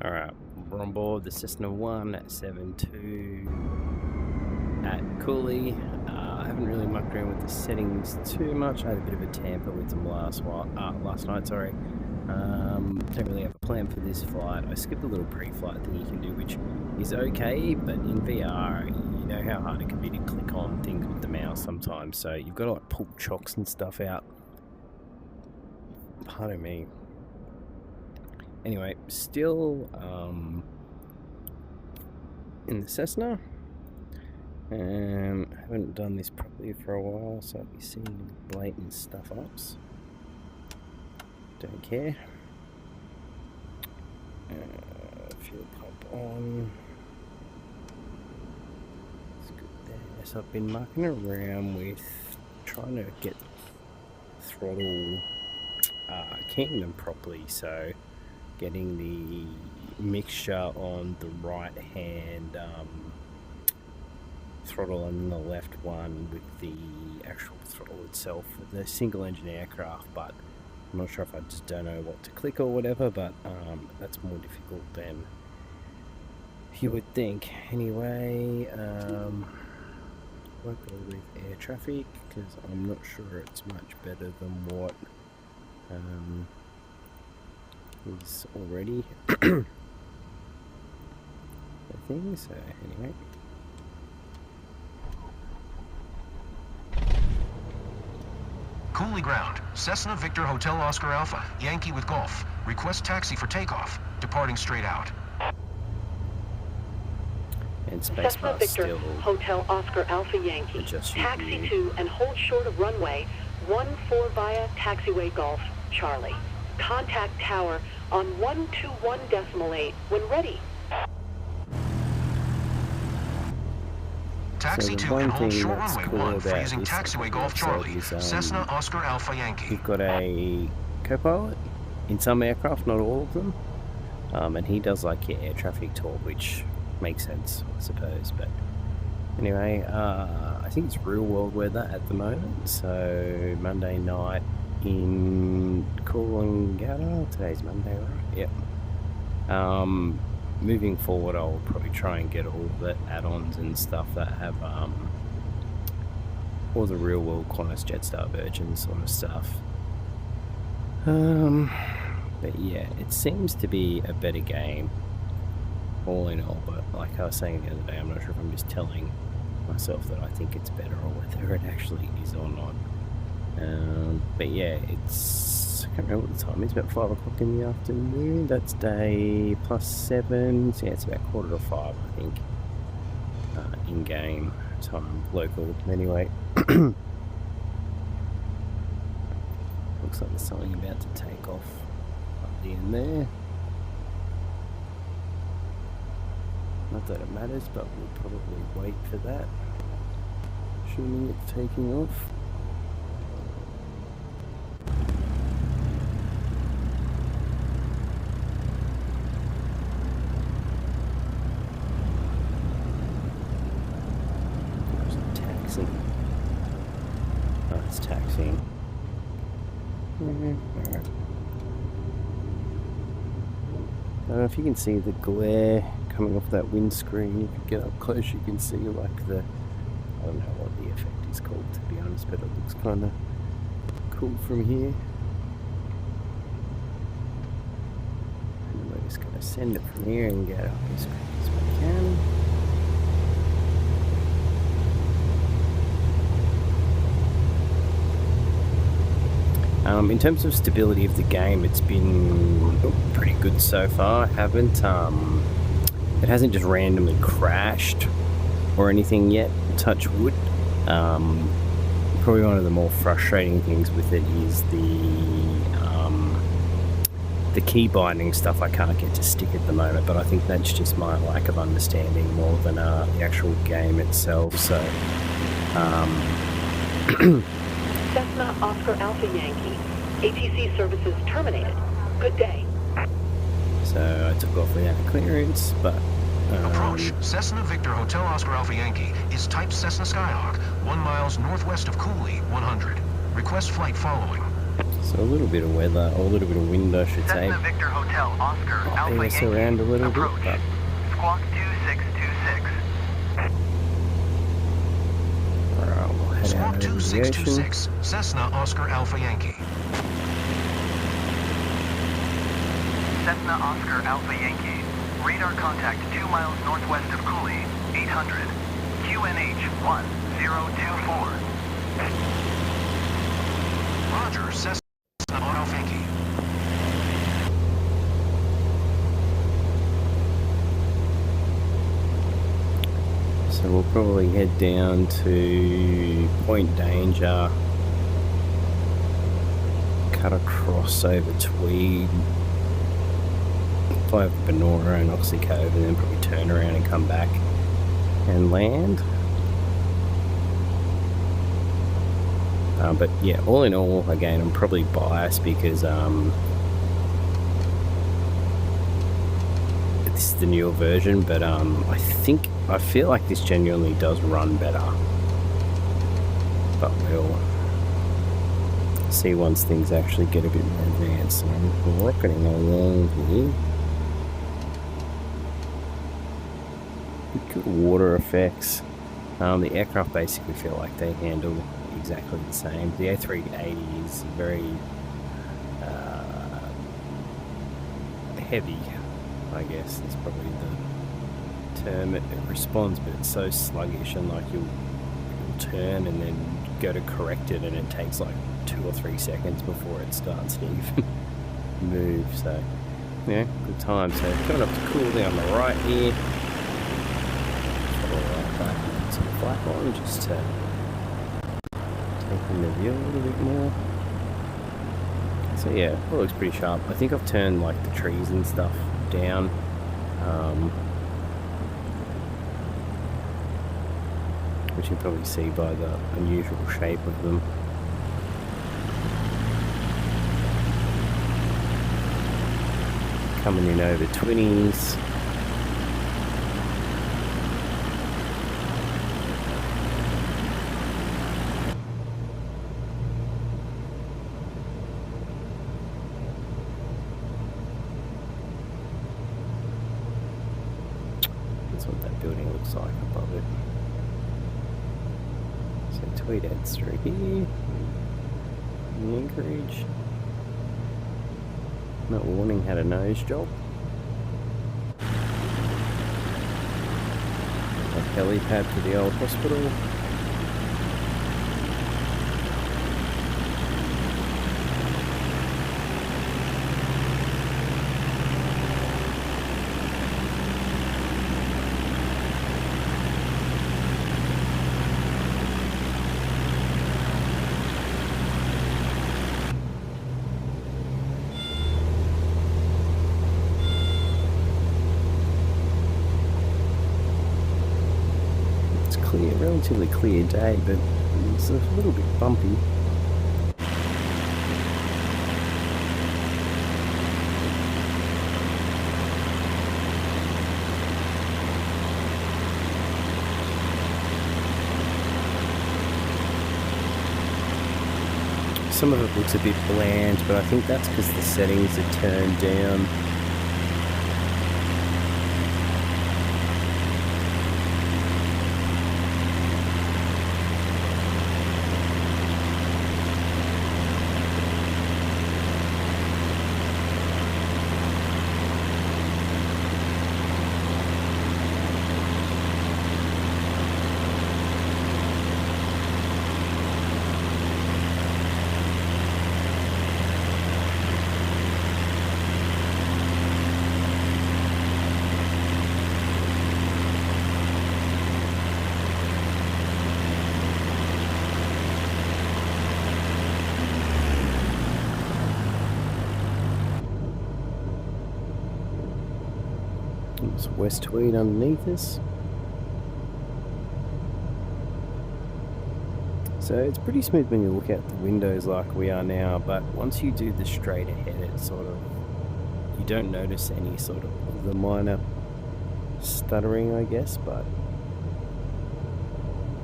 Alright, we're on board the Cessna 172 at Cooley. I haven't really mucked around with the settings too much. I had a bit of a tamper with them last night. Don't really have a plan for this flight. I skipped a little pre-flight thing you can do, which is okay, but in VR, you know how hard it can be to click on things with the mouse sometimes. So you've got to like pull chocks and stuff out. Pardon me. Anyway, still in the Cessna. Haven't done this properly for a while, so I'll be seeing blatant stuff ups. Don't care. Fuel pump on. It's good there. So I've been mucking around with trying to get throttle keying them properly, so getting the mixture on the right hand throttle and the left one with the actual throttle itself for the single engine aircraft, but I'm not sure if I just don't know what to click or whatever, but that's more difficult than you would think. Anyway, won't go with air traffic because I'm not sure it's much better than what is already the thing, so anyway. Cooley ground. Cessna Victor Hotel Oscar Alpha. Yankee with Golf. Request taxi for takeoff. Departing straight out. And space Cessna Victor Hotel Oscar Alpha Yankee. Taxi to and hold short of runway 14 via taxiway Golf Charlie. Contact tower on 121.8 when ready. Taxi So 2 and hold short runway 1 for using taxiway Golf Charlie. Cessna Oscar Alpha Yankee. You've got a co-pilot in some aircraft, not all of them, and he does like your air traffic talk, which makes sense, I suppose. But anyway, I think it's real world weather at the moment, so Monday night in Coolangatta. Today's Monday, right? Yep. Moving forward, I'll probably try and get all the add-ons and stuff that have all the real world Qantas Jetstar Virgin sort of stuff. But yeah, it seems to be a better game all in all, but like I was saying the other day, I'm not sure if I'm just telling myself that I think it's better or whether it actually is or not. But yeah, it's, I can't remember what the time is, about 5 o'clock in the afternoon. That's day +7, so yeah, it's about 4:45, I think, in-game time, local. Anyway, looks like there's something about to take off up the end there. Not that it matters, but we'll probably wait for that, assuming it's taking off. Oh, it's taxiing. Alright. I don't know if you can see the glare coming off that windscreen. If you get up close, you can see like the, I don't know what the effect is called, to be honest, but it looks kind of cool from here. And we're just going to send it from here and get up as quick as we can. In terms of stability of the game, it's been pretty good so far. It hasn't just randomly crashed or anything yet, touch wood. Probably one of the more frustrating things with it is the key binding stuff I can't get to stick at the moment, but I think that's just my lack of understanding more than the actual game itself. So Cessna Oscar Alpha Yankee. ATC services terminated. Good day. So I took off without clearance, but approach Cessna Victor Hotel Oscar Alpha Yankee is type Cessna Skyhawk, 1 mile northwest of Cooley, 100. Request flight following. So a little bit of weather, or a little bit of wind, I should say. Cessna Victor Hotel Oscar Alpha Bring us Yankee. around a little Approach. bit, but Squawk 2626. alright, we'll head Squawk out over the ocean. 2626, Cessna Oscar Alpha Yankee. Cessna Oscar Alpha Yankee. Radar contact 2 miles northwest of Cooley, 800. QNH 1024. Roger, Cessna Alpha Yankee. So we'll probably head down to Point Danger, cut across over Tweed, fly over Benora and Oxley Cove, and then probably turn around and come back and land. But yeah, all in all, again, I'm probably biased because this is the newer version, but I feel like this genuinely does run better. But we'll see once things actually get a bit more advanced. So I'm rocketing along here. Good water effects. The aircraft basically feel like they handle exactly the same. The A380 is very heavy, I guess is probably the term. It responds, but it's so sluggish, and like you'll turn and then go to correct it, and it takes like 2 or 3 seconds before it starts to even move. So yeah, good time. So coming up to Cooley on the right here. Follow right back and put some flap on just to take in the view a little bit more. So yeah, it looks pretty sharp. I think I've turned like the trees and stuff down. Which you can probably see by the unusual shape of them. Coming in over 20s. That's what that building looks like above it. So Tweed heads through here. The anchorage. That warning had a nose job. A helipad to the old hospital. Relatively clear day, but it's a little bit bumpy. Some of it looks a bit bland, but I think that's because the settings are turned down. There's West Tweed underneath us. So it's pretty smooth when you look out the windows like we are now, but once you do the straight ahead, it's sort of, you don't notice any sort of the minor stuttering, I guess, but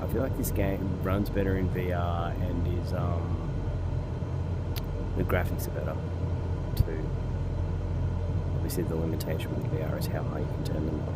I feel like this game runs better in VR and is The graphics are better too. Obviously the limitation with VR is how high you can turn them up.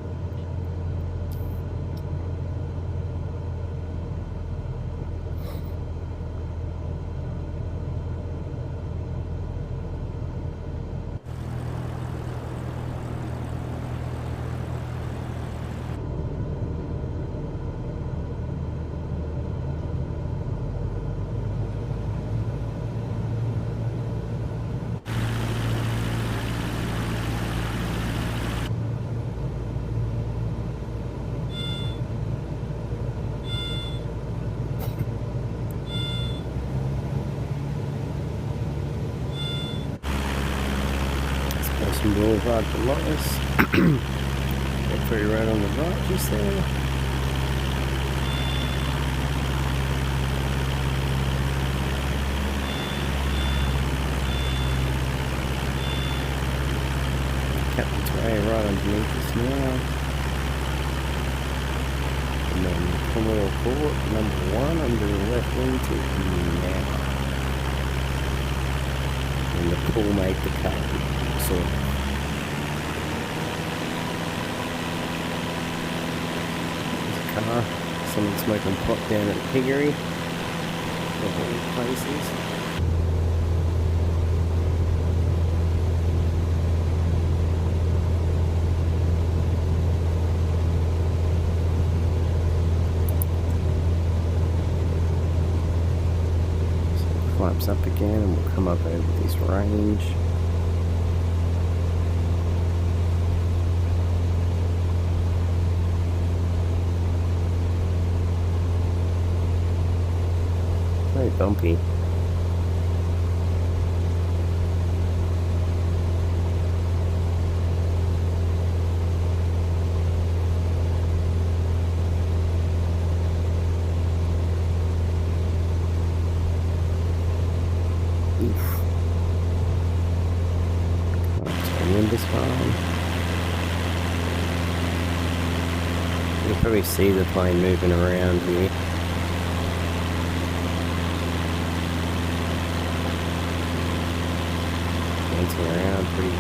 Boulevard below us. Get pretty right on the right just there. Captain's Way right underneath us now. And then Commodore Court, number 1 under the left wing to now. And the pool made the cut. Sort of. Car. Someone smoking pot down at the piggery. Of all places. So it climbs up again and we'll come up over this range. Very bumpy. Oof. Wind is fine. You can probably see the plane moving around here. Around pretty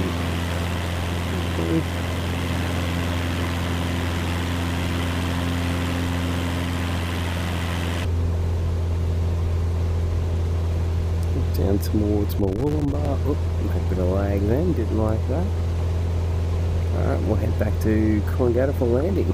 quickly. Down towards my Wollongbar. Oh, a bit of lag then, didn't like that. Alright, we'll head back to Coolangatta for landing.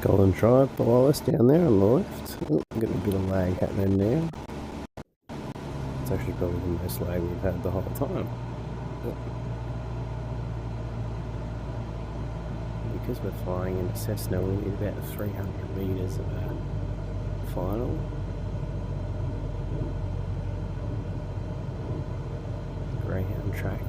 Golden Tribe below us down there on the left. Oh, getting a bit of lag happening now. It's actually probably the most lag we've had the whole time. But because we're flying in a Cessna, we need about 300 meters of our final. Greyhound track.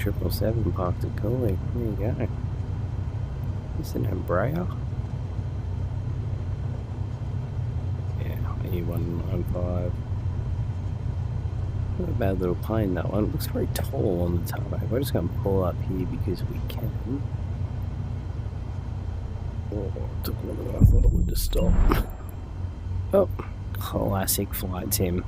777 parked at Cooley. There you go. Is it an Embraer? Yeah, E195. Not a bad little plane, that one. It looks very tall on the tarmac. We're just going to pull up here because we can. Oh, it took longer than I thought it would to stop. Oh, classic flight sim.